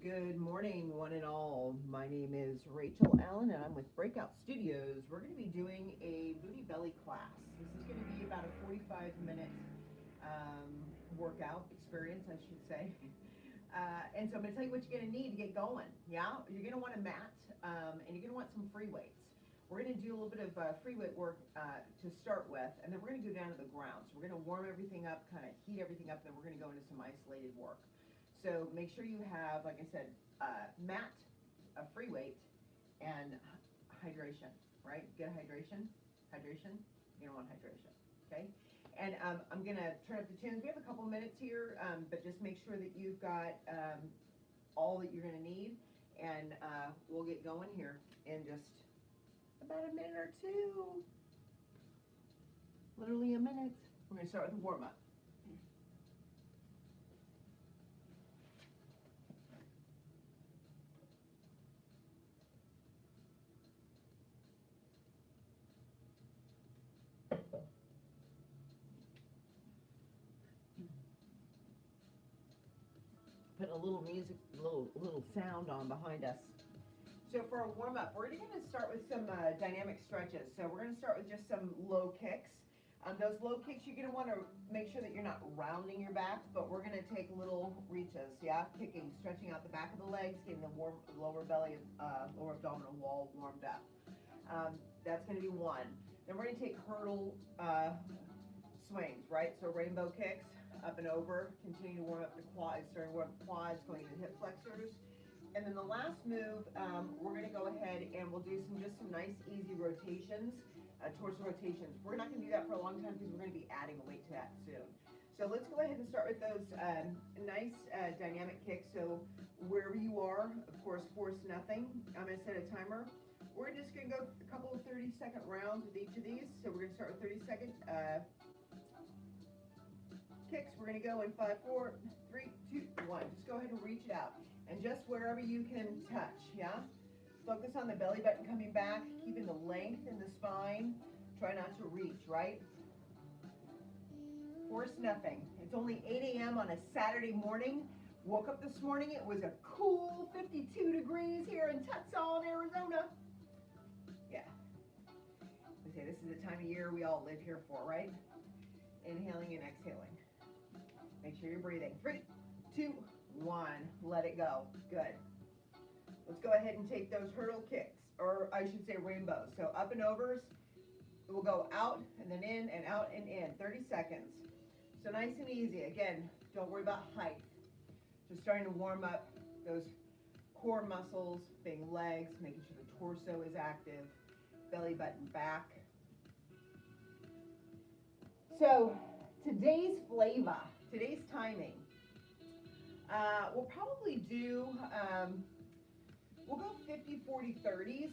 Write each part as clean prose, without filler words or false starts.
Good morning, one and all. My name is Rachel Allen, and I'm with BreakOut Studios. We're going to be doing a BootyBelly class. This is going to be about a 45-minute workout experience, I should say. And so I'm going to tell you what you're going to need to get going. Yeah, you're going to want a mat, and you're going to want some free weights. We're going to do a little bit of free weight work to start with, and then we're going to go down to the ground. So we're going to warm everything up, kind of heat everything up, and then we're going to go into some isolated work. So make sure you have, like I said, mat, a free weight, and hydration, right? Get a hydration. You're gonna want hydration, okay? And I'm gonna turn up the tunes. We have a couple minutes here, but just make sure that you've got all that you're gonna need, and we'll get going here in just about a minute or two. Literally a minute. We're gonna start with the warm-up. Put a little music, little sound on behind us. So for a warm up, we're going to start with some dynamic stretches. So we're going to start with just some low kicks. Those low kicks, you're going to want to make sure that you're not rounding your back, but we're going to take little reaches, yeah, kicking, stretching out the back of the legs, getting the lower belly, lower abdominal wall warmed up. That's going to be one. Then we're going to take hurdle swings, right? So rainbow kicks, up and over, continue to warm up the quads, starting to warm up the quads, going into hip flexors. And then the last move, we're going to go ahead and we'll do just some nice easy rotations, torso rotations. We're not going to do that for a long time because we're going to be adding weight to that soon. So let's go ahead and start with those nice dynamic kicks. So wherever you are, of course, force nothing. I'm going to set a timer. We're just going to go a couple of 30-second rounds with each of these. So we're going to start with 30-second kicks. We're going to go in 5, 4, 3, 2, 1. Just go ahead and reach it out. And just wherever you can touch, yeah? Focus on the belly button coming back, keeping the length in the spine. Try not to reach, right? Force nothing. It's only 8 a.m. on a Saturday morning. Woke up this morning, it was a cool 52 degrees here in Tucson, Arizona. Yeah. We say this is the time of year we all live here for, right? Inhaling and exhaling. Make sure you're breathing. 3, 2, 1. Let it go. Good. Let's go ahead and take those hurdle kicks, or I should say rainbows. So up and overs. We'll go out and then in and out and in. 30 seconds. So nice and easy. Again, don't worry about height. Just starting to warm up those core muscles, being legs, making sure the torso is active, belly button back. So today's flavor, today's timing. We'll probably do, we'll go 50, 40, 30s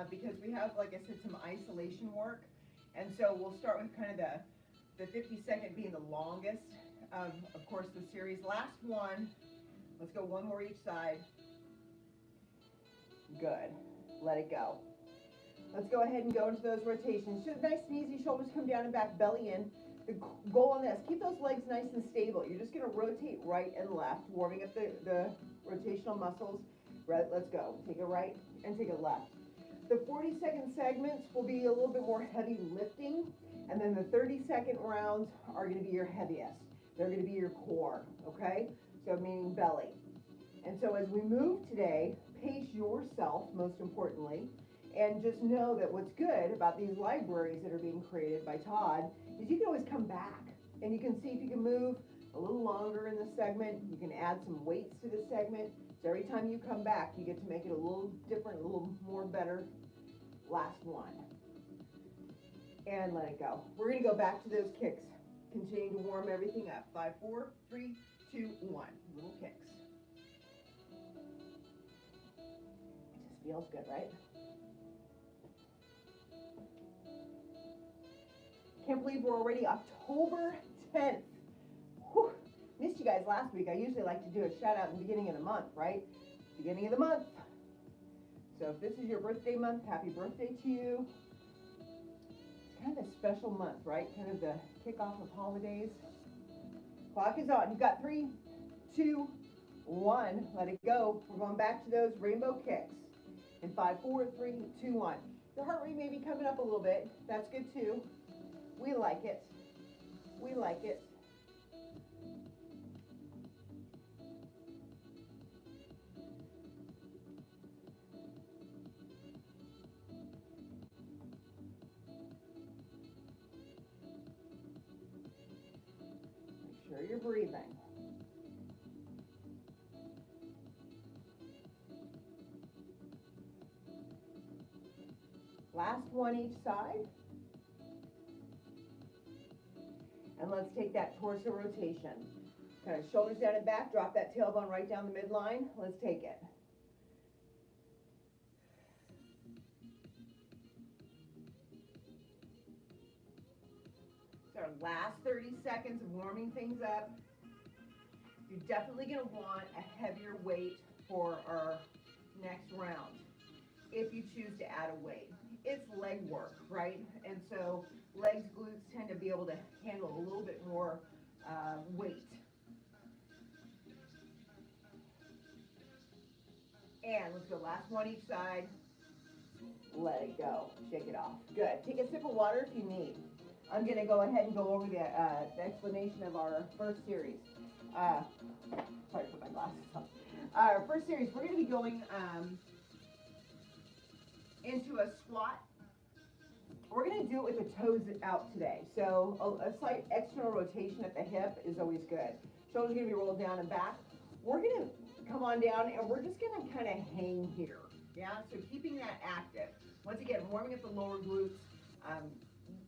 because we have, like I said, some isolation work. And so we'll start with kind of the 50-second being the longest of course, the series. Last one, let's go one more each side. Good. Let it go. Let's go ahead and go into those rotations. Just nice and easy, shoulders come down and back, belly in. The goal on this, keep those legs nice and stable. You're just going to rotate right and left, warming up the rotational muscles. Right, let's go. Take a right and take a left. The 40-second segments will be a little bit more heavy lifting, and then the 30-second rounds are going to be your heaviest. They're going to be your core, okay? So meaning belly. And so as we move today, pace yourself, most importantly, and just know that what's good about these libraries that are being created by Todd is you can always come back and you can see if you can move a little longer in the segment. You can add some weights to the segment. So every time you come back, you get to make it a little different, a little more better. Last one. And let it go. We're going to go back to those kicks. Continue to warm everything up. 5, 4, 3, 2, 1. Little kicks. It just feels good, right? Can't believe we're already October 10th. Whew. Missed you guys last week. I usually like to do a shout out in the beginning of the month, right? Beginning of the month. So if this is your birthday month, happy birthday to you. It's kind of a special month, right? Kind of the kickoff of holidays. Clock is on. You've got 3, 2, 1, let it go. We're going back to those rainbow kicks. In 5, 4, 3, 2, 1. The heart rate may be coming up a little bit. That's good too. We like it. We like it. Make sure you're breathing. Last one each side. And let's take that torso rotation. Kind of shoulders down and back, drop that tailbone right down the midline. Let's take it. It's our last 30 seconds of warming things up. You're definitely going to want a heavier weight for our next round if you choose to add a weight. It's leg work, right? And so legs, glutes tend to be able to handle a little bit more weight. And let's go, last one each side. Let it go, shake it off. Good, take a sip of water if you need. I'm gonna go ahead and go over the explanation of our first series. Sorry to put my glasses on. Our first series, we're gonna be going into a squat. We're going to do it with the toes out today. So a slight external rotation at the hip is always good. Shoulders are going to be rolled down and back. We're going to come on down and we're just going to kind of hang here. Yeah, so keeping that active. Once again, warming up the lower glutes.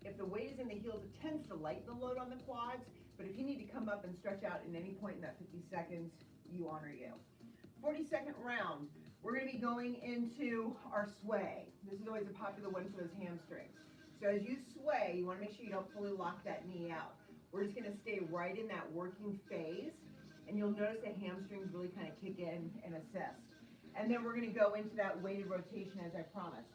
If the weight is in the heels, it tends to lighten the load on the quads. But if you need to come up and stretch out in any point in that 50 seconds, you honor you. 42nd round. We're going to be going into our sway. This is always a popular one for those hamstrings. So as you sway, you want to make sure you don't fully lock that knee out. We're just going to stay right in that working phase, and you'll notice the hamstrings really kind of kick in and assist. And then we're going to go into that weighted rotation as I promised.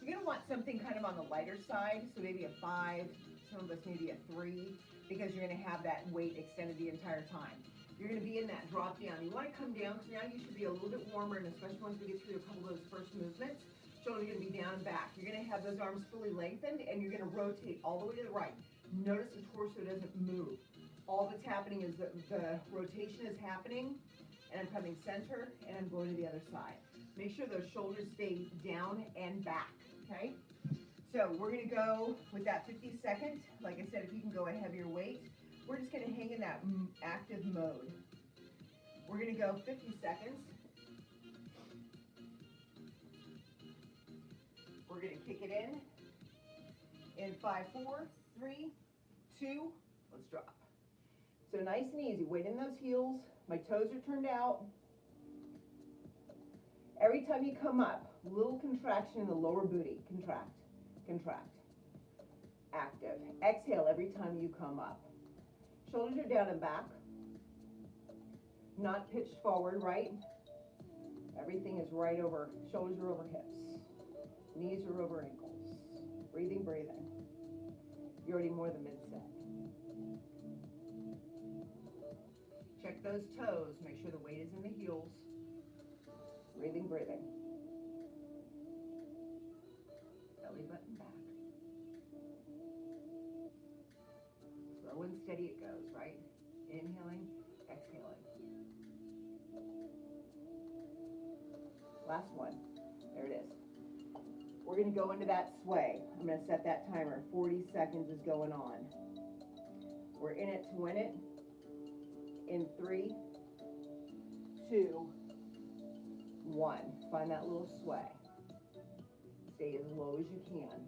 You're going to want something kind of on the lighter side, so maybe a 5, some of us maybe a 3, because you're going to have that weight extended the entire time. You're going to be in that drop down. You want to come down because now you should be a little bit warmer, and especially once we get through a couple of those first movements, shoulders are going to be down and back. You're going to have those arms fully lengthened, and you're going to rotate all the way to the right. Notice the torso doesn't move. All that's happening is that the rotation is happening, and I'm coming center, and I'm going to the other side. Make sure those shoulders stay down and back, okay? So we're going to go with that 50 seconds. Like I said, if you can go a heavier weight, we're just going to hang in that active mode. We're going to go 50 seconds. We're going to kick it in 5, 4, 3, 2, let's drop. So nice and easy, weight in those heels. My toes are turned out. Every time you come up, little contraction in the lower booty. Contract, contract, active. Exhale every time you come up. Shoulders are down and back, not pitched forward, right? Everything is right over, shoulders are over hips, knees are over ankles. Breathing, breathing. You're already more than mid-set. Check those toes, make sure the weight is in the heels. Breathing, breathing. Belly button back. Slow and steady it goes, right? Inhaling, exhaling. Last one. There it is. We're going to go into that sway. I'm going to set that timer. 40 seconds is going on. We're in it to win it. In 3, 2, 1. Find that little sway. Stay as low as you can.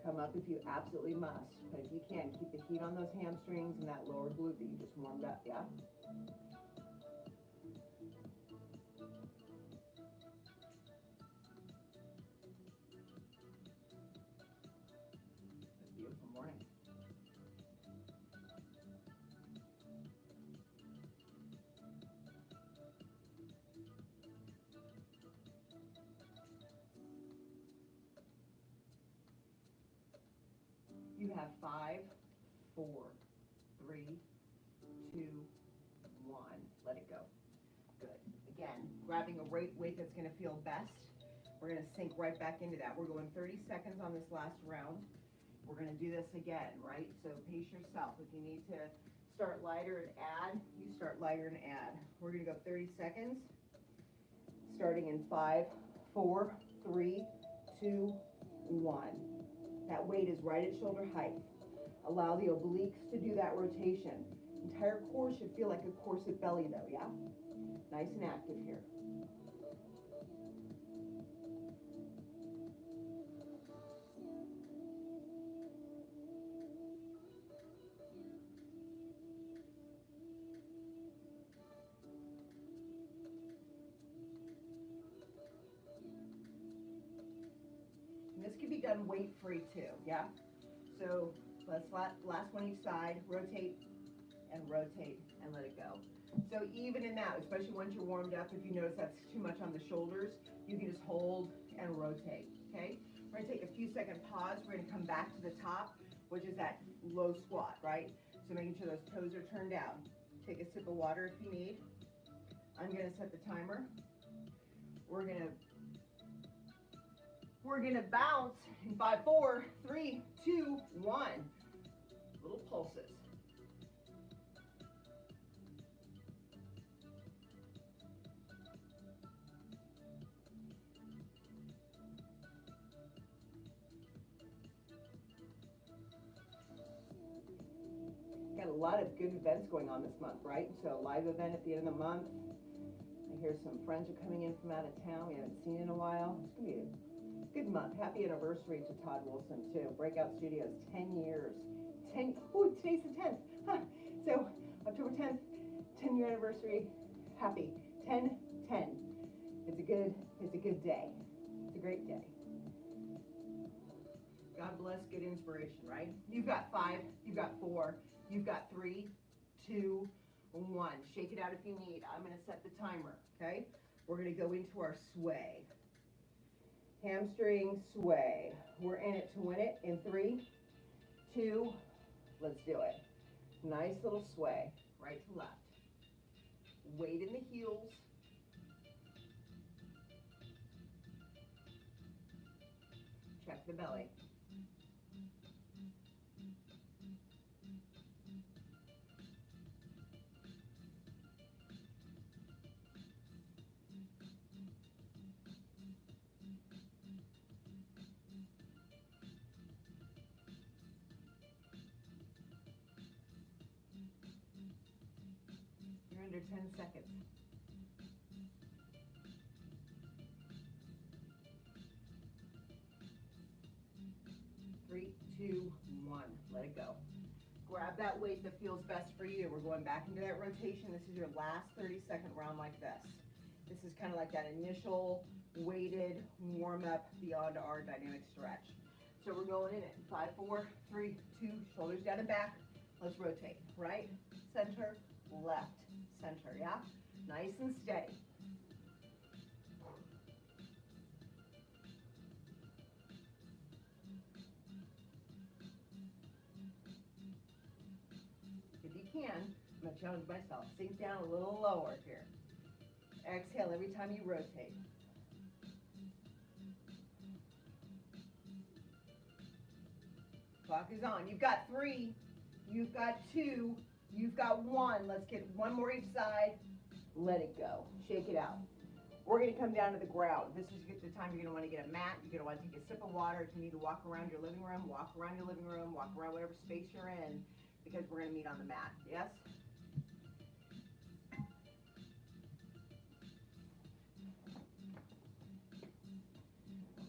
Come up if you absolutely must. But if you can, keep the heat on those hamstrings and that lower glute that you just warmed up, yeah? It's a beautiful morning. You have 5, 4, 3, 2, grabbing a weight that's gonna feel best. We're gonna sink right back into that. We're going 30 seconds on this last round. We're gonna do this again, right? So pace yourself. If you need to start lighter and add, you start lighter and add. We're gonna go 30 seconds, starting in 5, 4, 3, 2, 1. That weight is right at shoulder height. Allow the obliques to do that rotation. Entire core should feel like a corset belly though, yeah? Nice and active here. And this can be done weight-free too, yeah? So let's last one each side, rotate and let it go. So even in that, especially once you're warmed up, if you notice that's too much on the shoulders, you can just hold and rotate, okay? We're gonna take a few second pause. We're gonna come back to the top, which is that low squat, right? So making sure those toes are turned down. Take a sip of water if you need. I'm gonna set the timer. We're gonna bounce in 5, 4, 3, 2, 1. Little pulses. Got a lot of good events going on this month, right? So live event at the end of the month. I hear some friends are coming in from out of town we haven't seen in a while. It's gonna be a good month. Happy anniversary to Todd Wilson too. BreakOut Studios, 10 years. Ooh, today's the 10th. Huh. So October 10th, 10-year anniversary. Happy 10/10. It's a good day. It's a great day. God bless good inspiration, right? You've got 5, you've got 4, you've got 3, 2, 1. Shake it out if you need. I'm going to set the timer, okay? We're going to go into our sway. Hamstring sway. We're in it to win it in 3, 2, let's do it. Nice little sway, right to left. Weight in the heels. Check the belly. You're under 10 seconds. Three, 2, 1. Let it go. Grab that weight that feels best for you. We're going back into that rotation. This is your last 30-second round like this. This is kind of like that initial weighted warm-up beyond our dynamic stretch. So we're going in it. 5, 4, 3, 2, shoulders down and back. Let's rotate. Right, center, left, center, yeah? Nice and steady. If you can, I'm going to challenge myself. Sink down a little lower here. Exhale every time you rotate. Clock is on. You've got 3, you've got 2, you've got 1. Let's get one more each side. Let it go. Shake it out. We're going to come down to the ground. This is the time you're going to want to get a mat. You're going to want to take a sip of water. If you need to walk around your living room, walk around your living room, walk around whatever space you're in, because we're going to meet on the mat. Yes?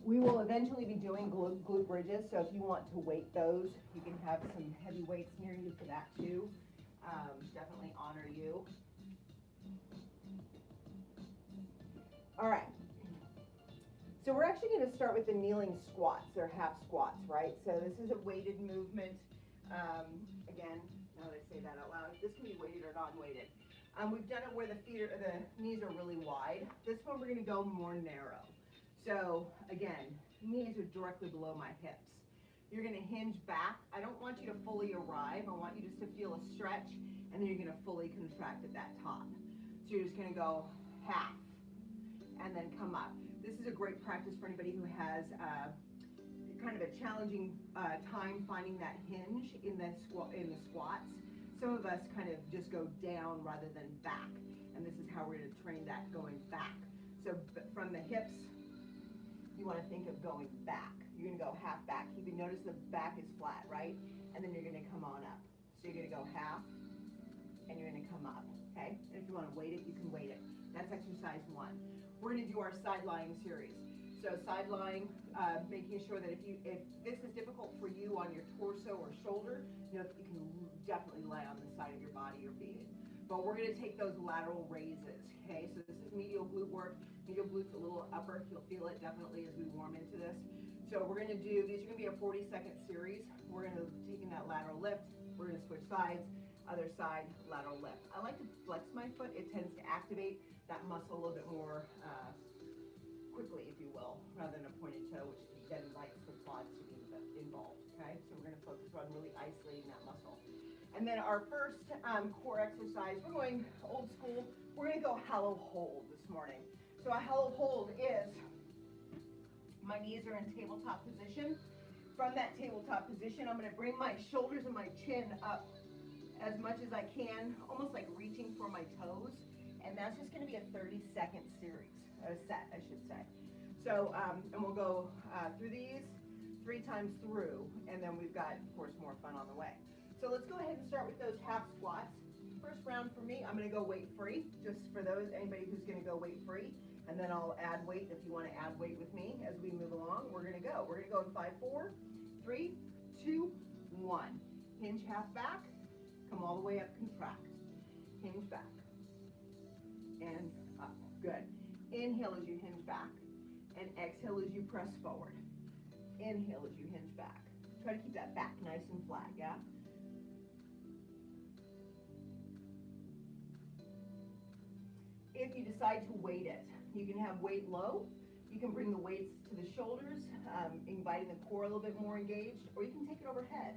We will eventually be doing glute bridges, so if you want to weight those, you can have some heavy weights near you for that too. Definitely honor you. All right. So we're actually going to start with the kneeling squats. They're half squats, right? So this is a weighted movement. Again, now that I say that out loud, this can be weighted or non-weighted. We've done it where the knees are really wide. This one we're going to go more narrow. So again, knees are directly below my hips. You're going to hinge back. I don't want you to fully arrive. I want you just to feel a stretch, and then you're going to fully contract at that top. So you're just going to go half, and then come up. This is a great practice for anybody who has kind of a challenging time finding that hinge in the squats. Some of us kind of just go down rather than back, and this is how we're going to train that going back. So from the hips, you want to think of going back. You're going to go half back. You can notice the back is flat, right? And then you're going to come on up. So you're going to go half, and you're going to come up, okay? And if you want to weight it, you can weight it. That's exercise 1. We're going to do our side lying series. So side lying, making sure that if this is difficult for you on your torso or shoulder, you know, you can definitely lay on the side of your body or being. But we're going to take those lateral raises, okay? So this is medial glute work. Medial glute's a little upper. You'll feel it definitely as we warm into this. So we're going to do, these are going to be a 40-second series. We're going to taking that lateral lift. We're going to switch sides. Other side, lateral lift. I like to flex my foot. It tends to activate that muscle a little bit more quickly, if you will, rather than a pointed toe, which then invites the quads to be involved, okay? So we're going to focus on really isolating that muscle. And then our first core exercise, we're going old school. We're going to go hollow hold this morning. So a hollow hold is, my knees are in tabletop position. From that tabletop position, I'm going to bring my shoulders and my chin up as much as I can, almost like reaching for my toes. And that's just going to be a 30-second series, set, I should say. So, and we'll go through these 3 times through, and then we've got, of course, more fun on the way. So let's go ahead and start with those half squats. First round for me, I'm going to go weight free, just for anybody who's going to go weight free. And then I'll add weight if you want to add weight with me as we move along. We're going to go. We're going to go in 5, 4, 3, 2, 1. Hinge half back. Come all the way up, contract. Hinge back. And up. Good. Inhale as you hinge back. And exhale as you press forward. Inhale as you hinge back. Try to keep that back nice and flat, yeah? If you decide to weight it, you can have weight low. You can bring the weights to the shoulders, inviting the core a little bit more engaged, or you can take it overhead.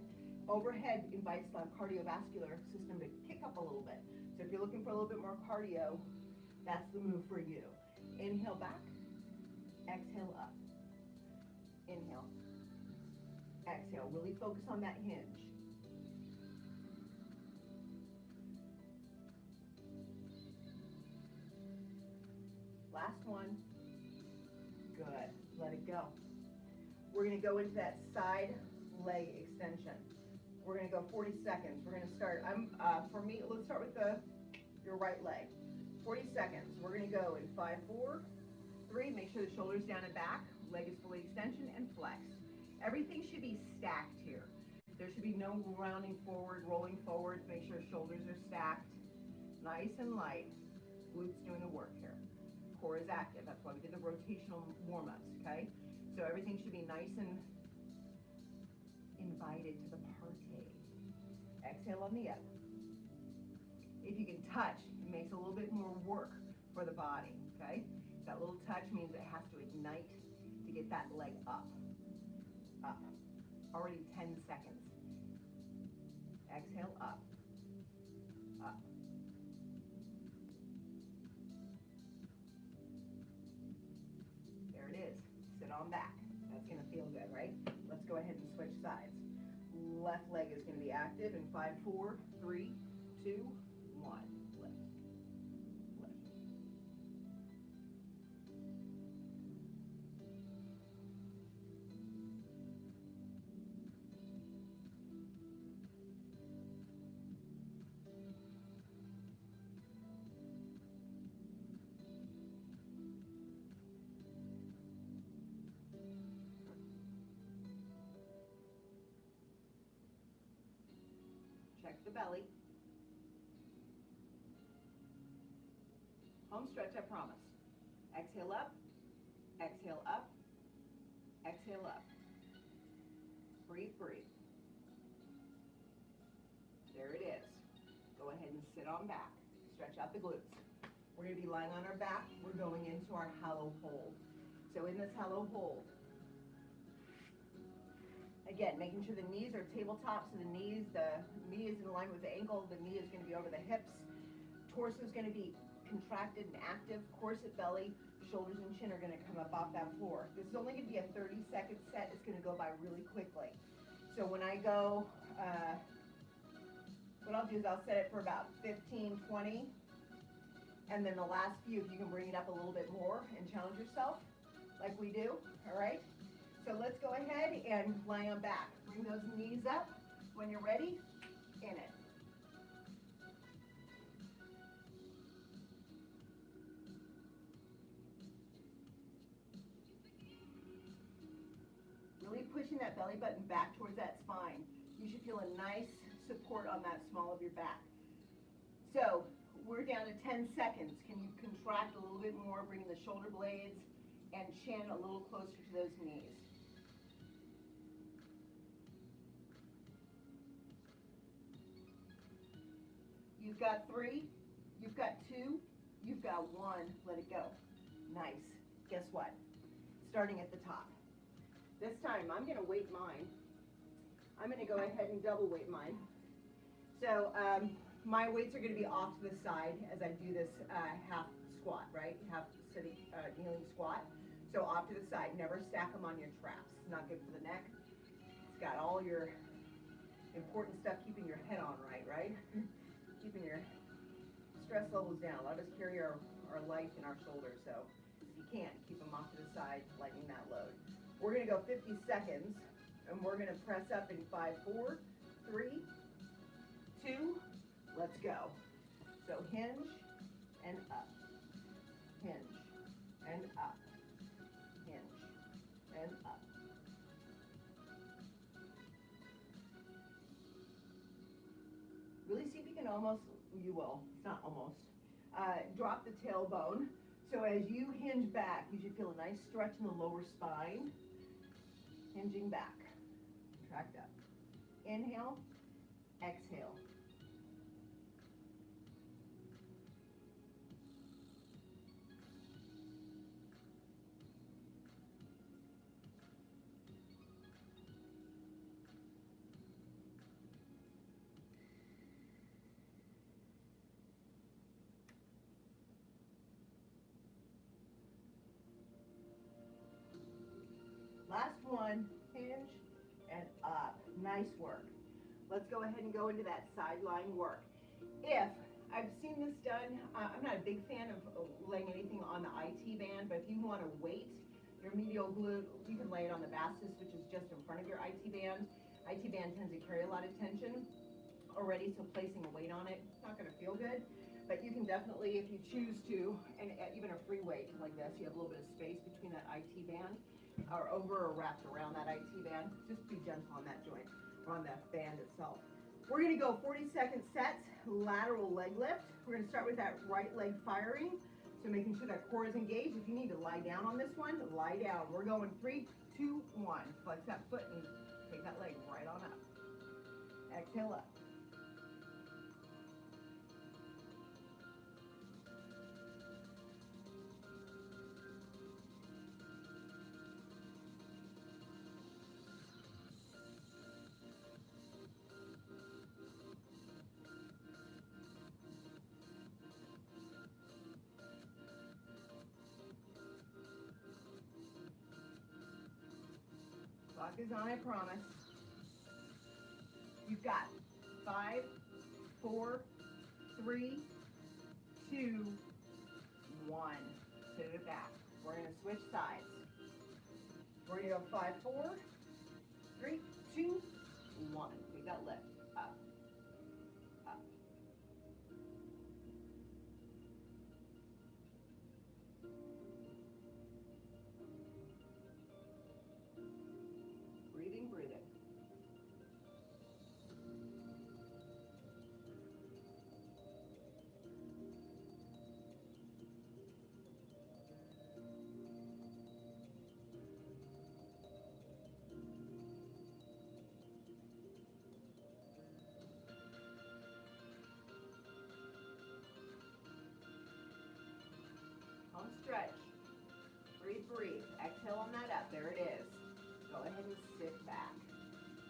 Overhead invites the cardiovascular system to kick up a little bit. So if you're looking for a little bit more cardio, that's the move for you. Inhale back, exhale up. Inhale, exhale. Really focus on that hinge. Last one. Good. Let it go. We're going to go into that side leg extension. We're going to go 40 seconds. We're going to start. For me, let's start with your right leg. 40 seconds. We're going to go in 5, 4, 3. Make sure the shoulders down and back. Leg is fully extension and flexed. Everything should be stacked here. There should be no rounding forward, rolling forward. Make sure shoulders are stacked. Nice and light. Glutes doing the work here. Core is active. That's why we did the rotational warm-ups, okay? So everything should be nice and invited to the party. Exhale on the up. If you can touch, it makes a little bit more work for the body, okay? That little touch means it has to ignite to get that leg up. Up. Already 10 seconds. Exhale, up. Up. There it is. Sit on back. That's going to feel good, right? Let's go ahead and switch sides. Left leg is going to be active in 5, 4, 3, 2, 1. Lift. Lift. Check the belly. Home stretch, I promise. Exhale up, exhale up, exhale up. Breathe, breathe. There it is. Go ahead and sit on back. Stretch out the glutes. We're going to be lying on our back. We're going into our hollow hold. So in this hollow hold, again, making sure the knees are tabletop, so the knee is in alignment with the ankle. The knee is going to be over the hips. Torso is going to be contracted and active, corset belly, shoulders and chin are gonna come up off that floor. This is only gonna be a 30-second set. It's gonna go by really quickly. So when I go, what I'll do is I'll set it for about 15, 20, and then the last few, if you can bring it up a little bit more and challenge yourself, like we do, all right? So let's go ahead and lie on back. Bring those knees up. When you're ready, in it. Really pushing that belly button back towards that spine. You should feel a nice support on that small of your back. So we're down to 10 seconds. Can you contract a little bit more, bringing the shoulder blades and chin a little closer to those knees? You've got 3, you've got 2, you've got 1, let it go. Nice. Guess what? Starting at the top. This time I'm gonna weight mine. I'm gonna go ahead and double weight mine. So my weights are gonna be off to the side as I do this half squat, right? Half sitting, kneeling squat. So off to the side, never stack them on your traps. It's not good for the neck. It's got all your important stuff keeping your head on right? Keeping your stress levels down. A lot of us carry our life in our shoulders, so if you can't, keep them off to the side, lightening that load. We're gonna go 50 seconds, and we're gonna press up in 5, 4, 3, 2, let's go. So hinge and up, hinge and up, hinge and up. Really see if you can almost, you will, it's not almost, drop the tailbone. So as you hinge back, you should feel a nice stretch in the lower spine. Hinging back, contract up. Inhale, exhale. Last one, hinge and up. Nice work. Let's go ahead and go into that sideline work. If I've seen this done, I'm not a big fan of laying anything on the IT band, but if you want to weight your medial glute, you can lay it on the vastus, which is just in front of your IT band. IT band tends to carry a lot of tension already, so placing a weight on it, it's not going to feel good. But you can definitely, if you choose to, and even a free weight like this, you have a little bit of space between that IT band, or over or wrapped around that IT band. Just be gentle on that joint, or on that band itself. We're gonna go 40-second sets, lateral leg lift. We're gonna start with that right leg firing, so making sure that core is engaged. If you need to lie down on this one, lie down. We're going 3, 2, 1. Flex that foot and take that leg right on up. Exhale up. Clock is on, I promise. You've got 5, 4, 3, 2, 1. Sit it back. We're going to switch sides. We're going to go 5, 4, 3, 2, 1. Take that lift. Up. Up. Breathing, breathing. Home stretch. Breathe, breathe. Exhale on that up. There it is. Go ahead and sit back.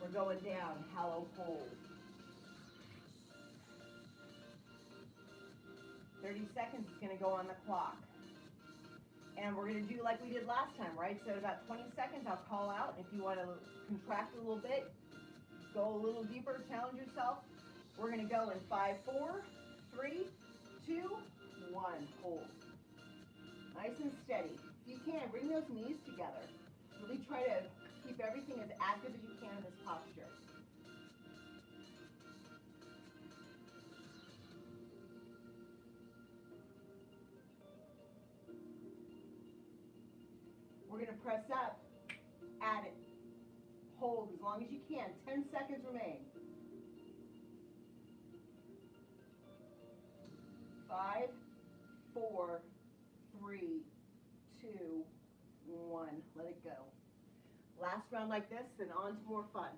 We're going down, hollow hold. 30 seconds is gonna go on the clock. And we're gonna do like we did last time, right? So about 20 seconds, I'll call out. And if you wanna contract a little bit, go a little deeper, challenge yourself. We're gonna go in 5, 4, 3, 2, 1, hold. Nice and steady. If you can, bring those knees together. Really try to keep everything as active as you can in this posture. We're gonna press up, add it, hold as long as you can. 10 seconds remain. 5, 4, 3, 2, 1. Let it go. Last round like this, then on to more fun.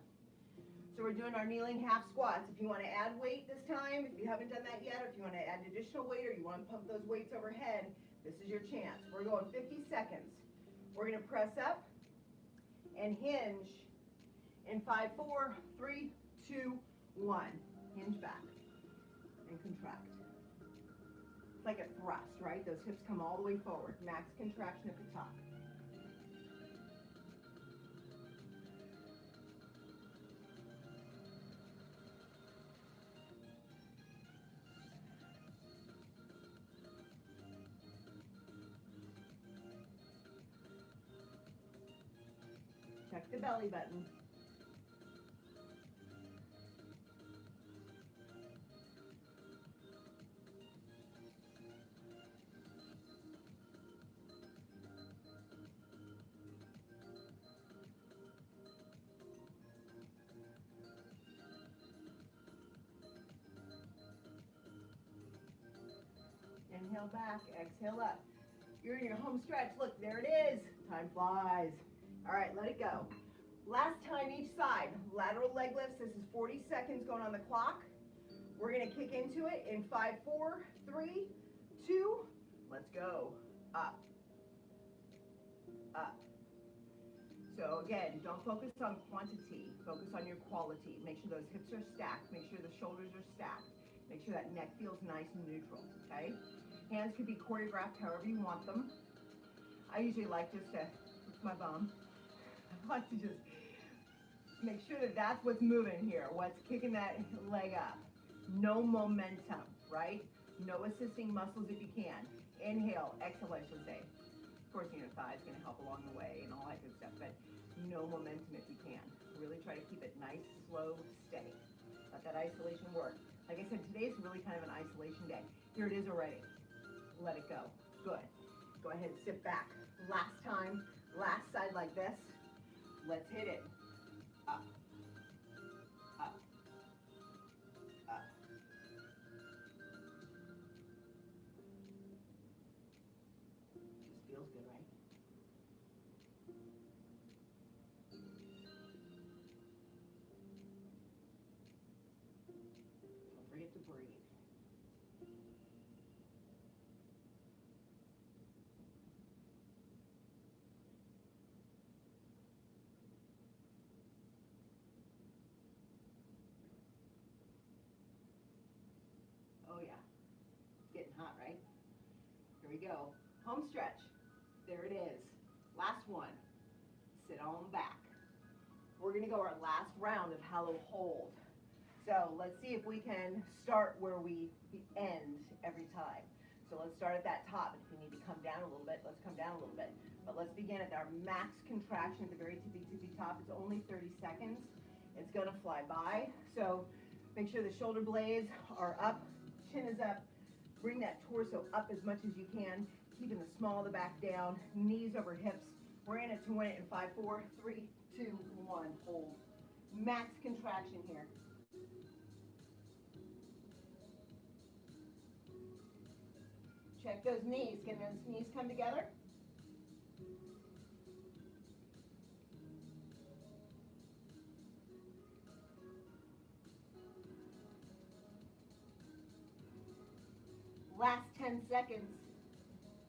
So we're doing our kneeling half squats. If you want to add weight this time, if you haven't done that yet, or if you want to add additional weight, or you want to pump those weights overhead, this is your chance. We're going 50 seconds. We're going to press up and hinge in 5, 4, 3, 2, 1. Hinge back and contract. It's like a thrust, right? Those hips come all the way forward. Max contraction at the top. Check the belly button. Inhale back, exhale up. You're in your home stretch. Look, there it is. Time flies. All right, let it go. Last time each side. Lateral leg lifts. This is 40 seconds going on the clock. We're going to kick into it in 5, 4, 3, 2. Let's go. Up. Up. So again, don't focus on quantity. Focus on your quality. Make sure those hips are stacked. Make sure the shoulders are stacked. Make sure that neck feels nice and neutral, okay? Hands could be choreographed however you want them. I usually like just to, it's my bum. I like to just make sure that that's what's moving here, what's kicking that leg up. No momentum, right? No assisting muscles if you can. Inhale, exhale, I should say. Of course, your thigh is gonna help along the way and all that good stuff, but no momentum if you can. Really try to keep it nice, slow, steady. Let that isolation work. Like I said, today's really kind of an isolation day. Here it is already. Let it go. Good. Go ahead, sit back. Last time, last side like this. Let's hit it. Up. Up. Up. Just feels good, right? Don't forget to breathe. Oh yeah, it's getting hot, right? Here we go. Home stretch. There it is. Last one. Sit on back. We're gonna go our last round of hollow hold. So let's see if we can start where we end every time. So let's start at that top. If you need to come down a little bit, let's come down a little bit. But let's begin at our max contraction at the very tippy top. It's only 30 seconds. It's gonna fly by. So make sure the shoulder blades are up, chin is up. Bring that torso up as much as you can, keeping the small of the back down, knees over hips. We're in it to win it in 5, 4, 3, 2, 1. Hold. Max contraction here. Check those knees. Can those knees come together? Last 10 seconds.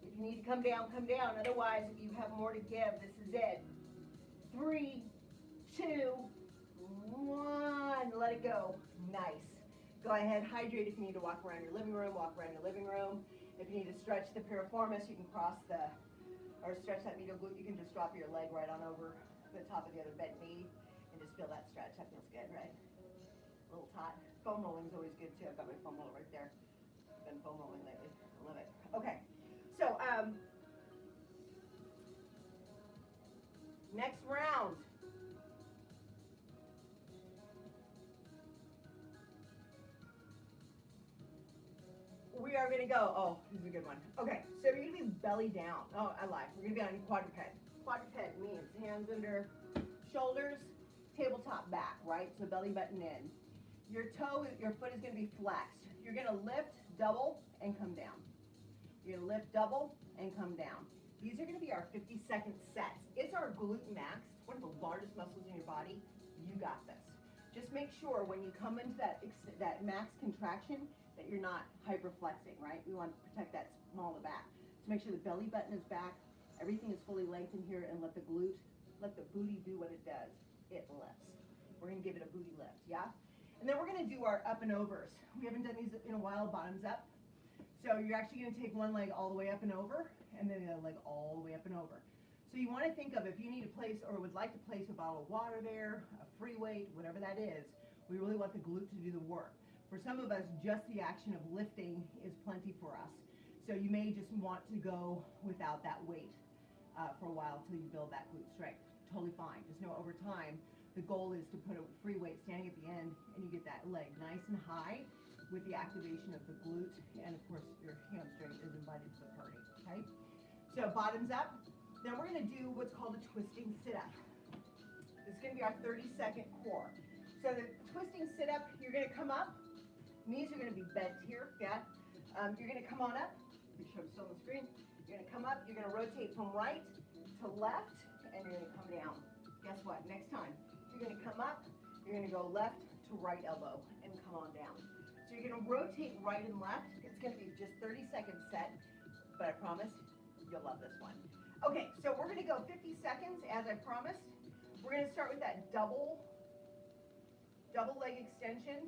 If you need to come down, come down. Otherwise, if you have more to give, this is it. 3, 2, 1. Let it go. Nice. Go ahead, hydrate if you need to walk around your living room, walk around your living room. If you need to stretch the piriformis, you can or stretch that medial glute, you can just drop your leg right on over the top of the other bent knee and just feel that stretch. That feels good, right? A little taut. Foam rolling is always good too. I've got my foam roller right there. I've been foam rolling lately. I love it. Okay, so next round. We are going to go, oh, this is a good one. Okay, so you're going to be belly down. Oh, I lied. We're going to be on quadruped. Quadruped means hands under shoulders, tabletop back, right? So belly button in. Your foot is going to be flexed. You're going to lift, double, and come down. You're going to lift, double, and come down. These are going to be our 50-second sets. It's our glute max, one of the largest muscles in your body. You got this. Just make sure when you come into that max contraction that you're not hyperflexing, right? We want to protect that small of the back. So make sure the belly button is back, everything is fully lengthened here, and let the booty do what it does. It lifts. We're going to give it a booty lift, yeah? And then we're going to do our up and overs. We haven't done these in a while, bottoms up. So you're actually going to take one leg all the way up and over, and then the other leg all the way up and over. So you want to think of, if you need to place or would like to place a bottle of water there, a free weight, whatever that is, we really want the glute to do the work. For some of us, just the action of lifting is plenty for us. So you may just want to go without that weight for a while until you build that glute strength. Totally fine. Just know over time, the goal is to put a free weight standing at the end, and you get that leg nice and high with the activation of the glute, and of course your hamstring is invited to the party, okay? So bottoms up. Then we're going to do what's called a twisting sit-up. This is going to be our 30-second core. So the twisting sit-up, you're going to come up. Knees are going to be bent here, yeah. You're going to come on up. Make sure I'm still on the screen. You're going to come up. You're going to rotate from right to left, and you're going to come down. Guess what? Next time, you're going to come up. You're going to go left to right elbow and come on down. So you're going to rotate right and left. It's going to be just 30-second set, but I promise you'll love this one. Okay, so we're going to go 50 seconds as I promised. We're going to start with that double leg extension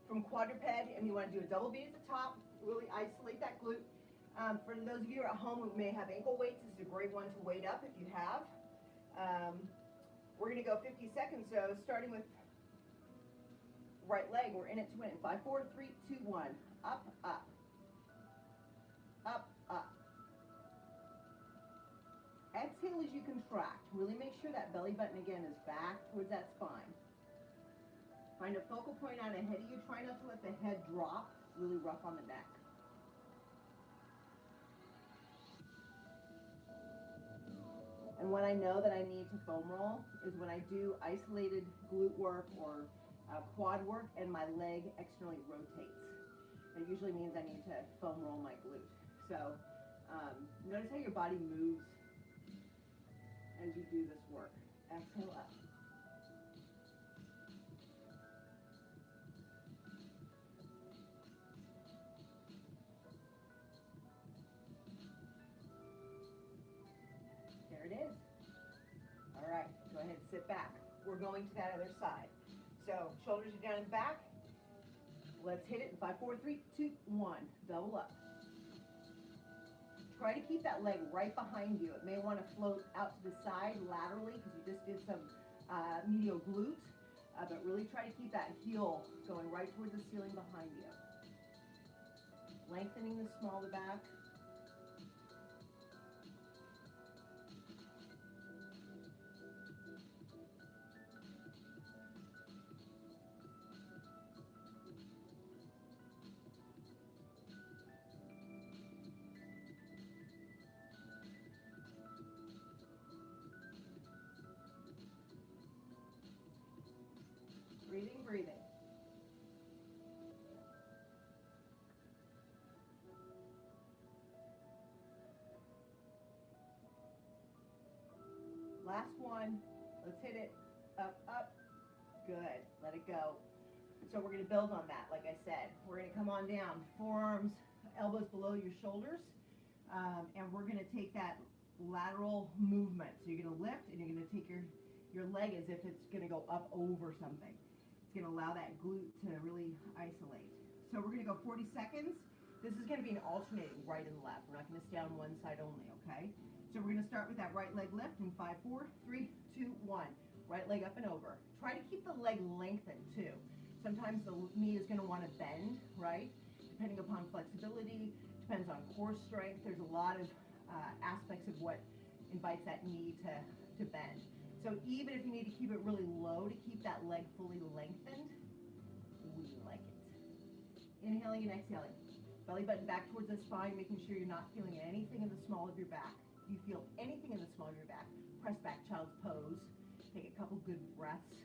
from quadruped, and you want to do a double beat at the top, really isolate that glute. For those of you at home who may have ankle weights, this is a great one to weight up if you have. We're going to go 50 seconds, so starting with right leg, we're in it to win. 5, 4, 3, 2, 1. Up, up. Up, up. Exhale as you contract. Really make sure that belly button again is back towards that spine. Find a focal point out ahead of you. Try not to let the head drop. Really rough on the neck. And when I know that I need to foam roll is when I do isolated glute work or quad work and my leg externally rotates. That usually means I need to foam roll my glute. So notice how your body moves as you do this work. Exhale up. There it is. All right, go ahead and sit back. We're going to that other side. So shoulders are down and back. Let's hit it in 5, 4, 3, 2, 1. Double up. Try to keep that leg right behind you. It may want to float out to the side laterally because you just did some medial glute, but really try to keep that heel going right towards the ceiling behind you. Lengthening the small of the back. Breathing, breathing. Last one. Let's hit it. Up, up. Good. Let it go. So we're going to build on that, like I said. We're going to come on down. Forearms, elbows below your shoulders. And we're going to take that lateral movement. So you're going to lift and you're going to take your leg as if it's going to go up over something. It's going to allow that glute to really isolate. So we're going to go 40 seconds. This is going to be an alternating right and left. We're not going to stay on one side only, okay? So we're going to start with that right leg lift in 5, 4, 3, 2, 1. Right leg up and over. Try to keep the leg lengthened too. Sometimes the knee is going to want to bend, right? Depending upon flexibility, depends on core strength. There's a lot of aspects of what invites that knee to bend. So even if you need to keep it really low to keep that leg fully lengthened, we like it. Inhaling and exhaling. Belly button back towards the spine, making sure you're not feeling anything in the small of your back. If you feel anything in the small of your back, press back child's pose. Take a couple good breaths.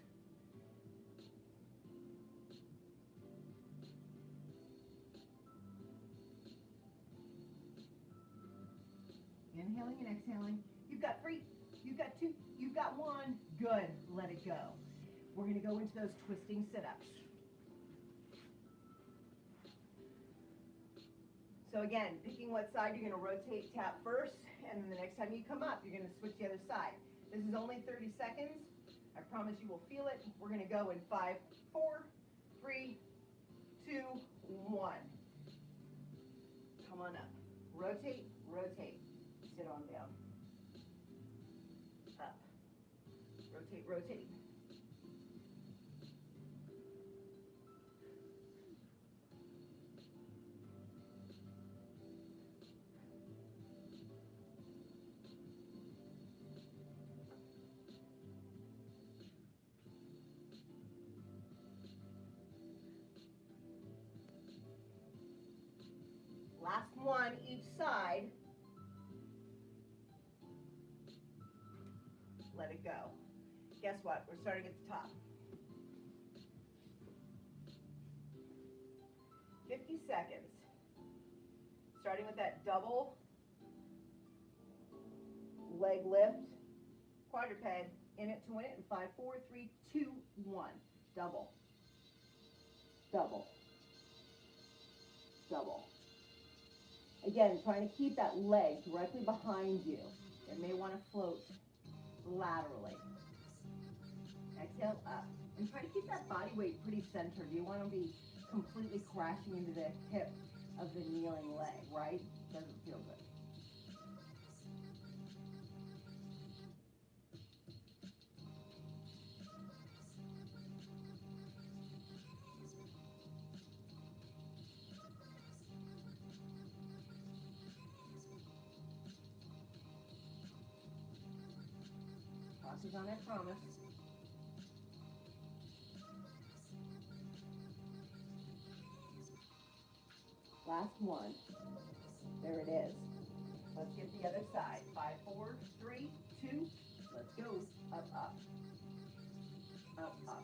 Inhaling and exhaling. You've got 3, you've got 2, you've got 1. Good. Let it go. We're going to go into those twisting sit-ups. So again, picking what side you're going to rotate, tap first, and then the next time you come up, you're going to switch the other side. This is only 30 seconds. I promise you will feel it. We're going to go in 5, 4, 3, 2, 1. Come on up. Rotate, rotate. Sit on down. Up. Rotate, rotate. Last one each side. Let it go. Guess what? We're starting at the top. 50 seconds. Starting with that double leg lift, quadruped, in it to win it in 5, 4, 3, 2, 1. Double. Double. Double. Again, trying to keep that leg directly behind you. It may want to float laterally. Exhale up. And try to keep that body weight pretty centered. You want to be completely crashing into the hip of the kneeling leg, right? Doesn't feel good. Is on, I promise. Last one. There it is. Let's get the other side. 5, 4, 3, 2. Let's go. Up, up. Up, up.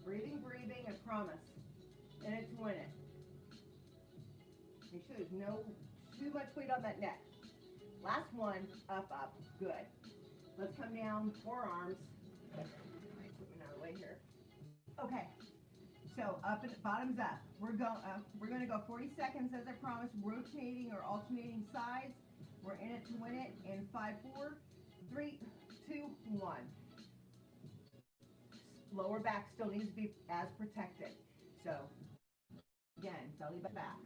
Breathing, breathing, I promise. In it to win it. Make sure there's no too much weight on that neck. Last one, up, up, good. Let's come down, forearms. Put me out of the way here. Okay, so up and bottoms up. We're going to go 40 seconds as I promised, rotating or alternating sides. We're in it to win it in 5, 4, 3, 2, 1. Lower back still needs to be as protected. So again, belly button back.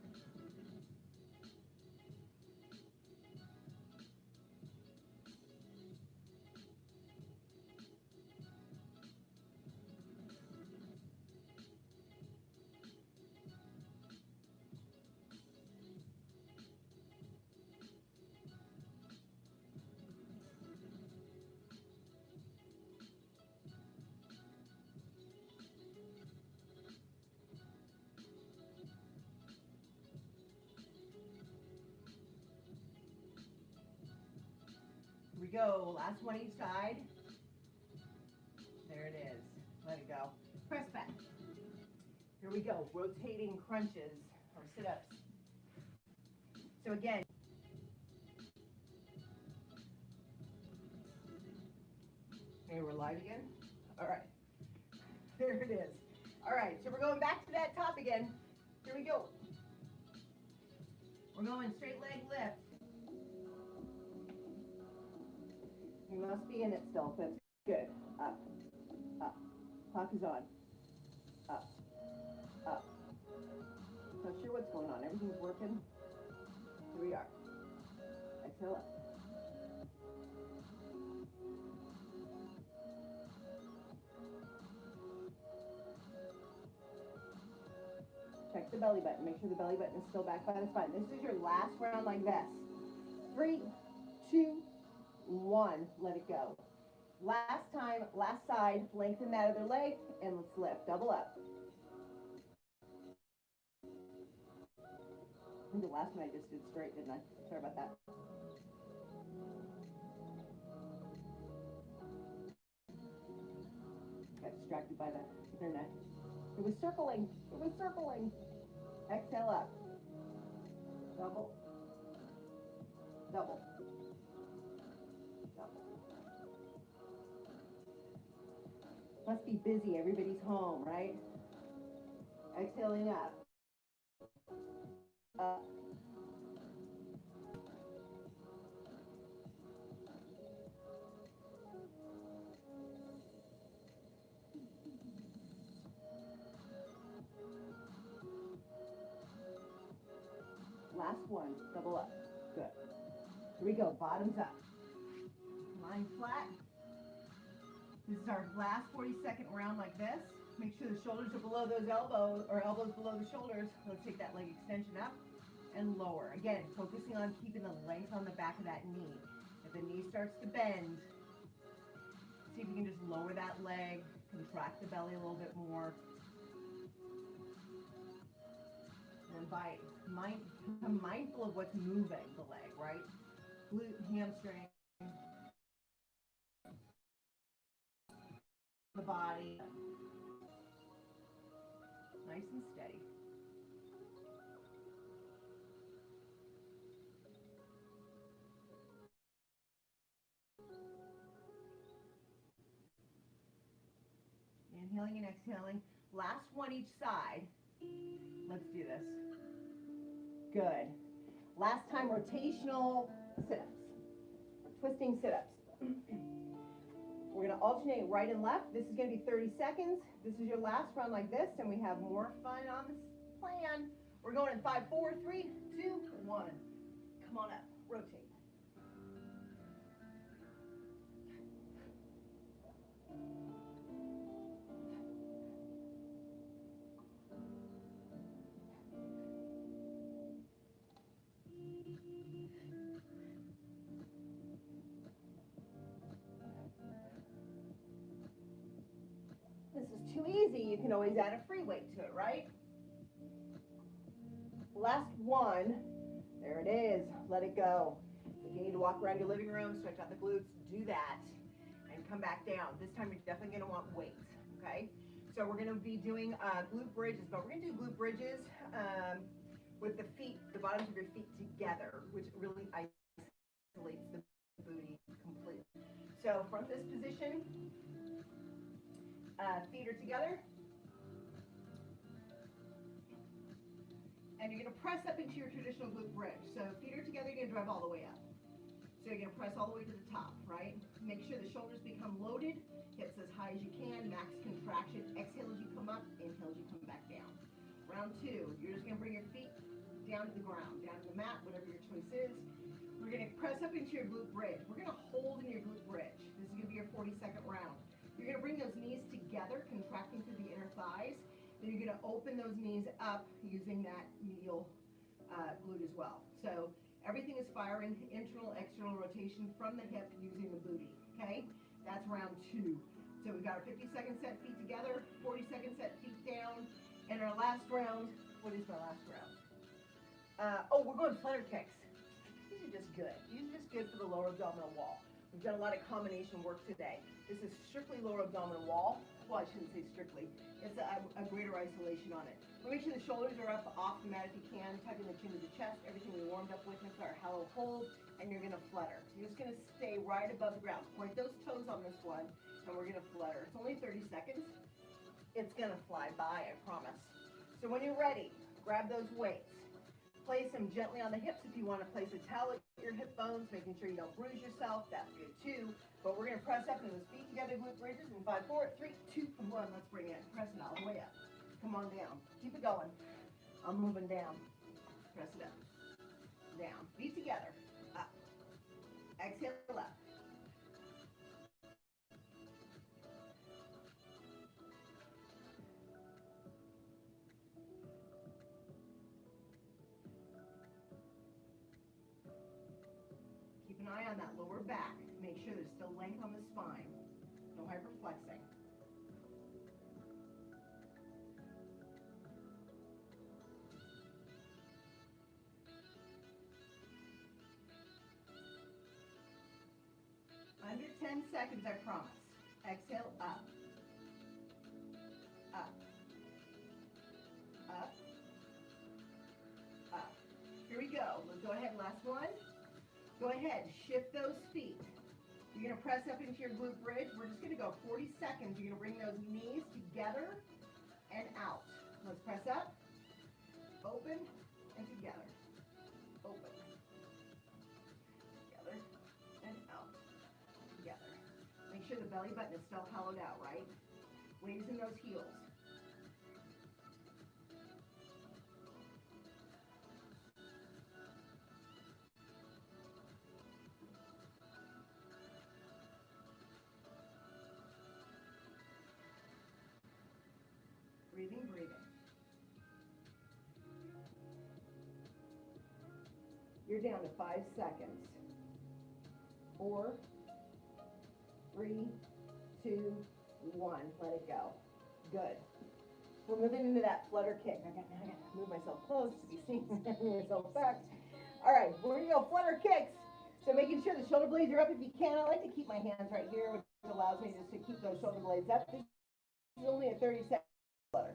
we go. Last one each side. There it is. Let it go. Press back. Here we go. Rotating crunches or sit-ups. So again, okay, we're live again. All right. There it is. All right, so we're going back to that top again. Here we go. We're going straight leg lift. You must be in it still. That's good. Up, up. Clock is on. Up, up. Not sure what's going on. Everything's working. Here we are. Exhale up. Check the belly button. Make sure the belly button is still back by the spine. This is your last round like this. 3, 2, 1. Let it go. Last time, last side, lengthen that other leg, and let's lift. Double up. I think the last one I just did straight, didn't I? Sorry about that. Got distracted by the internet. It was circling. It was circling. Exhale up. Double. Double. Double. Must be busy. Everybody's home, right? Exhaling up. Up. Last one, double up. Good. Here we go, bottoms up. Lying flat. This is our last 40-second round like this. Make sure the shoulders are below those elbows, or elbows below the shoulders. Let's take that leg extension up and lower. Again, focusing on keeping the length on the back of that knee. If the knee starts to bend, see if you can just lower that leg, contract the belly a little bit more. And become mindful of what's moving the leg, right? Glute, hamstring, the body. Nice and steady. Inhaling and exhaling. Last one each side. Let's do this. Good. Last time, rotational sit-ups. Twisting sit-ups. We're going to alternate right and left. This is going to be 30 seconds. This is your last round like this, and we have more fun on this plan. We're going in 5, 4, 3, 2, 1. Come on up. Rotate. This is too easy. You can always add a free weight to it, right? Last one. There it is. Let it go. If you need to walk around your living room, stretch out the glutes, do that. And come back down. This time you're definitely going to want weights, okay? So we're going to be doing glute bridges, but we're going to do glute bridges with the feet, the bottoms of your feet together, which really isolates the booty completely. So from this position, feet are together. And you're going to press up into your traditional glute bridge. So feet are together, you're going to drive all the way up. So you're going to press all the way to the top, right? Make sure the shoulders become loaded, hips as high as you can, max contraction. Exhale as you come up, inhale as you come back down. Round 2, you're just going to bring your feet down to the ground, down to the mat, whatever your choice is. We're going to press up into your glute bridge. We're going to hold in your glute bridge. This is going to be your 40-second round. You're going to bring those knees together, contracting through the inner thighs. Then you're going to open those knees up using that medial glute as well. So everything is firing, internal, external rotation from the hip using the booty, okay? That's round 2. So we've got our 50-second set, feet together, 40-second set, feet down. And our last round, what is my last round? Oh, we're going flutter kicks. These are just good. These are just good for the lower abdominal wall. We've done a lot of combination work today. This is strictly lower abdominal wall. Well, I shouldn't say strictly. It's a greater isolation on it. Make sure the shoulders are up off the mat if you can, tucking the chin to the chest, everything we warmed up with into our hollow hold, and you're gonna flutter. So you're just gonna stay right above the ground. Point those toes on this one, and we're gonna flutter. It's only 30 seconds. It's gonna fly by, I promise. So when you're ready, grab those weights. Place them gently on the hips. If you want to place a towel at your hip bones, making sure you don't bruise yourself, that's good too. But we're going to press up into those feet together, glute bridges, in 5, 4, 3, 2, 1. Let's bring it. Press it all the way up. Come on down. Keep it going. I'm moving down. Press it up. Down. Feet together. Up. Exhale up. Keep an eye on that lower back. Make sure there's still length on the spine. No hyperflexing. Under 10 seconds, I promise. Exhale, up. Up. Up. Up. Here we go. Let's go ahead, last one. Go ahead, shift those feet. You're going to press up into your glute bridge. We're just going to go 40 seconds. You're going to bring those knees together and out. Let's press up, open, and together. Open. Together and out. Together. Make sure the belly button is still hollowed out, right? Waves in those heels. Breathing, breathing. You're down to 5 seconds. 4, 3, 2, 1. Let it go. Good. We're moving into that flutter kick. I gotta move myself close to be seen. Move myself back. All right, we're gonna go flutter kicks. So making sure the shoulder blades are up if you can. I like to keep my hands right here, which allows me just to keep those shoulder blades up. This is only a 30-second flutter.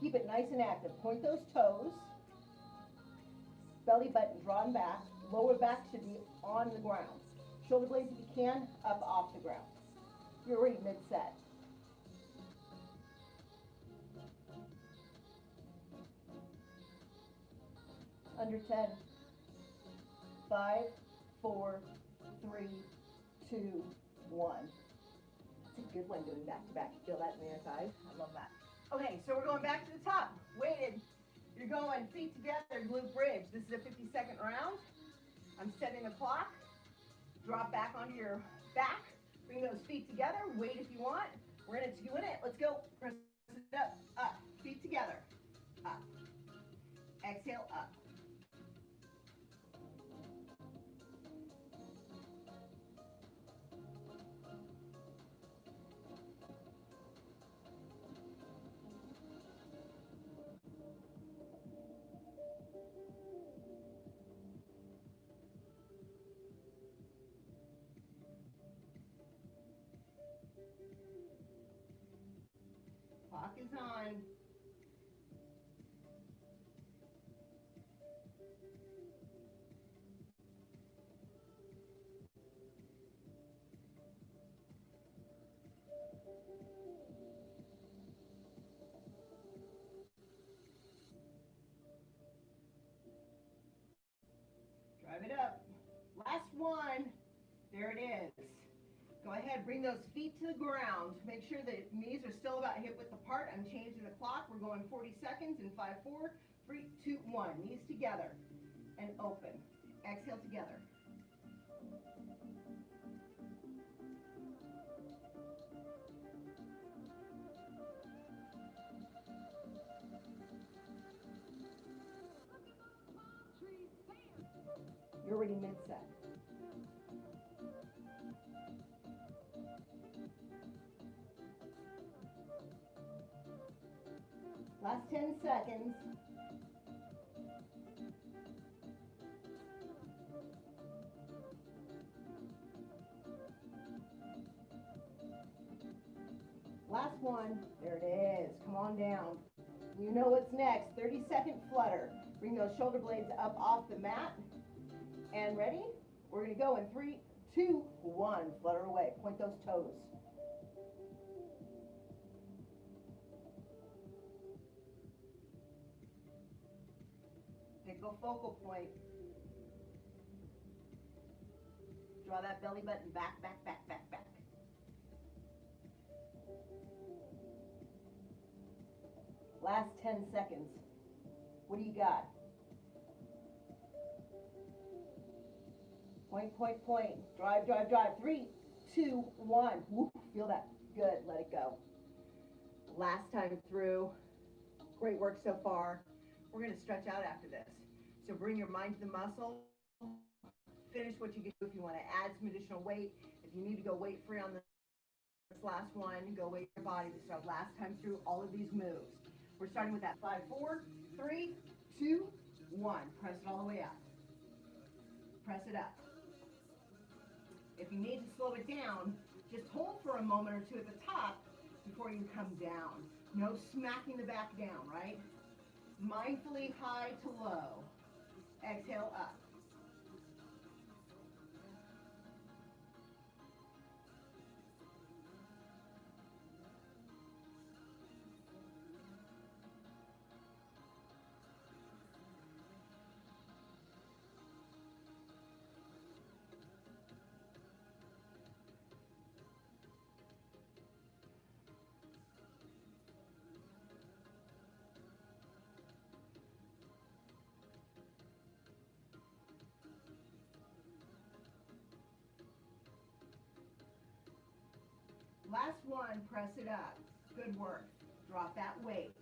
Keep it nice and active. Point those toes. Belly button drawn back. Lower back should be on the ground. Shoulder blades, if you can, up off the ground. You're already mid-set. Under 10. 5, 4, 3, 2, 1. It's a good one doing back-to-back. You feel that in the inner thighs? I love that. Okay, so we're going back to the top. Weighted. You're going feet together, glute bridge. This is a 50-second round. I'm setting the clock. Drop back onto your back. Bring those feet together. Weight if you want. We're in it to win it. Let's go. Press it up, up. Feet together. Up. Exhale, up. Clock is on. Drive it up. Last one. There it is. Go ahead, bring those feet to the ground. Make sure the knees are still about hip width apart. I'm changing the clock. We're going 40 seconds in 5, 4, 3, 2, 1. Knees together and open. Exhale together. You're already mid-set. Last 10 seconds. Last one. There it is. Come on down. You know what's next. 30-second flutter. Bring those shoulder blades up off the mat. And ready? We're going to go in 3, 2, 1. Flutter away. Point those toes. Pick a focal point. Draw that belly button back, back, back, back, back. Last 10 seconds. What do you got? Point, point, point. Drive, drive, drive. 3, 2, 1. Woo, feel that. Good. Let it go. Last time through. Great work so far. We're going to stretch out after this. So bring your mind to the muscle. Finish what you can do. If you want to add some additional weight, if you need to go weight free on this last one, go weight your body. We start last time through all of these moves. We're starting with that 5, 4, 3, 2, 1. Press it all the way up. Press it up. If you need to slow it down, just hold for a moment or two at the top before you come down. No smacking the back down, right? Mindfully high to low. Exhale up. Last one, press it up. Good work. Drop that weight.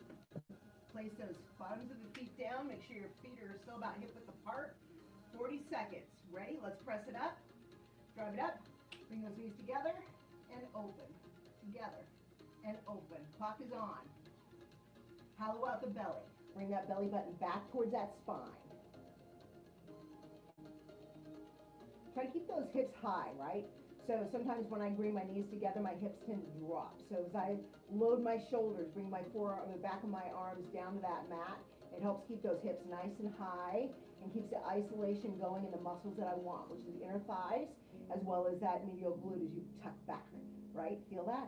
Place those bottoms of the feet down. Make sure your feet are still about hip width apart. 40 seconds. Ready? Let's press it up. Drive it up. Bring those knees together and open. Together and open. Clock is on. Hollow out the belly. Bring that belly button back towards that spine. Try to keep those hips high, right? So sometimes when I bring my knees together, my hips tend to drop. So as I load my shoulders, bring my forearm, the back of my arms down to that mat, it helps keep those hips nice and high and keeps the isolation going in the muscles that I want, which is the inner thighs, as well as that medial glute as you tuck back, right? Feel that?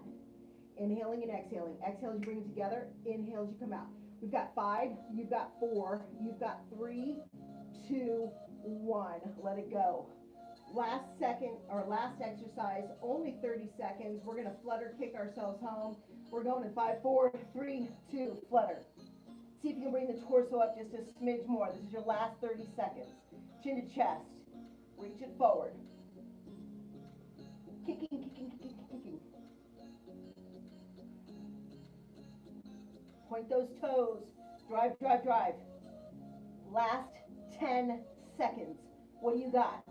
Inhaling and exhaling. Exhale as you bring it together. Inhale as you come out. We've got 5, you've got 4, you've got 3, 2, 1. Let it go. Last second, or last exercise, only 30 seconds. We're going to flutter kick ourselves home. We're going in 5, 4, 3, 2, flutter. See if you can bring the torso up just a smidge more. This is your last 30 seconds. Chin to chest. Reach it forward. Kicking, kicking, kicking, kicking. Point those toes. Drive, drive, drive. Last 10 seconds. What do you got?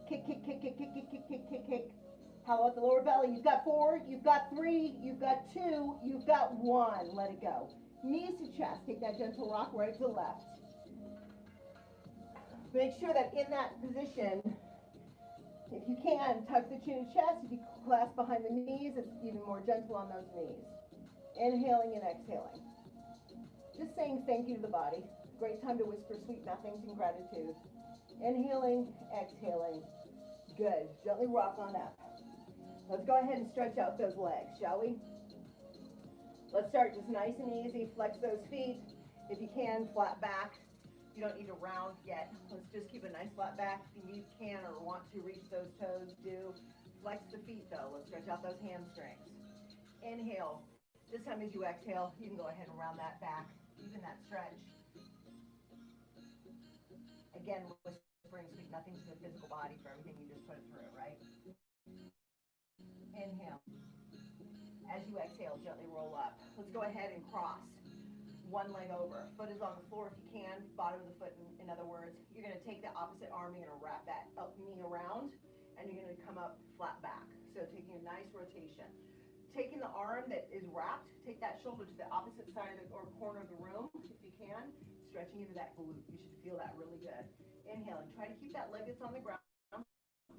Kick, kick, kick, kick, kick, kick, kick, kick, kick, kick. How about the lower belly? You've got 4, you've got 3, you've got 2, you've got 1. Let it go. Knees to chest. Take that gentle rock right to left. Make sure that in that position, if you can, tuck the chin and chest. If you clasp behind the knees, it's even more gentle on those knees. Inhaling and exhaling. Just saying thank you to the body. Great time to whisper sweet nothings and gratitude. Inhaling, exhaling. Good. Gently rock on up. Let's go ahead and stretch out those legs, shall we? Let's start just nice and easy. Flex those feet. If you can, flat back. You don't need to round yet. Let's just keep a nice flat back. If you can or want to reach those toes, do. Flex the feet though. Let's stretch out those hamstrings. Inhale. This time as you exhale, you can go ahead and round that back. Even that stretch. Again, whispering sweet nothings to the physical body for everything you just put it through, right? Inhale. As you exhale, gently roll up. Let's go ahead and cross. One leg over. Foot is on the floor if you can. Bottom of the foot, in other words. You're going to take the opposite arm. You're going to wrap that knee around, and you're going to come up flat back. So taking a nice rotation. Taking the arm that is wrapped, take that shoulder to the opposite side of the, or corner of the room if you can. Stretching into that glute. You should feel that really good. Inhaling. Try to keep that leg that's on the ground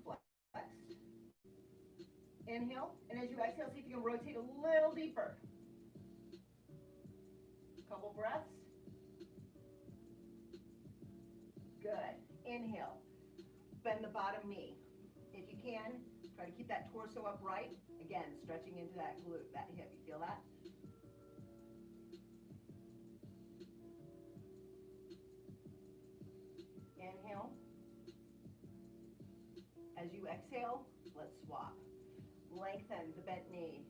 flexed. Inhale, and as you exhale, see if you can rotate a little deeper. Couple breaths. Good. Inhale. Bend the bottom knee. If you can, try to keep that torso upright. Again, stretching into that glute, that hip. You feel that? Inhale. As you exhale, let's swap. Lengthen the bent knee.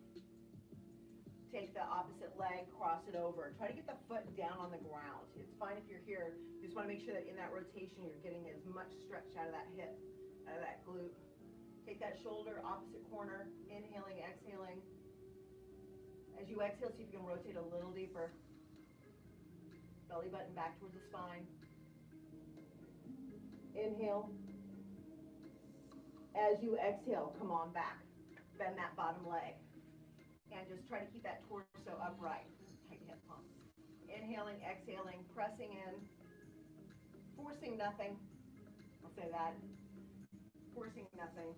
Take the opposite leg, cross it over. Try to get the foot down on the ground. It's fine if you're here. You just want to make sure that in that rotation you're getting as much stretch out of that hip, out of that glute. Take that shoulder, opposite corner, inhaling, exhaling. As you exhale, see if you can rotate a little deeper. Belly button back towards the spine. Inhale. As you exhale, come on back. Bend that bottom leg. And just try to keep that torso upright. Tight hip pump. Inhaling, exhaling, pressing in. Forcing nothing. I'll say that. Forcing nothing.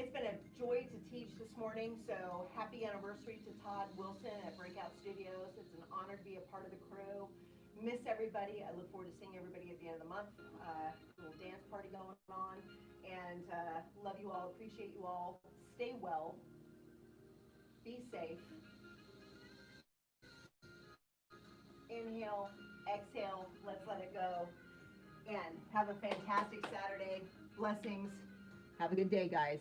It's been a joy to teach this morning, so happy anniversary to Todd Wilson at BreakOut Studios. It's an honor to be a part of the crew. Miss everybody. I look forward to seeing everybody at the end of the month. Little dance party going on. And love you all, appreciate you all. Stay well. Be safe. Inhale, exhale, let's let it go. And have a fantastic Saturday. Blessings. Have a good day, guys.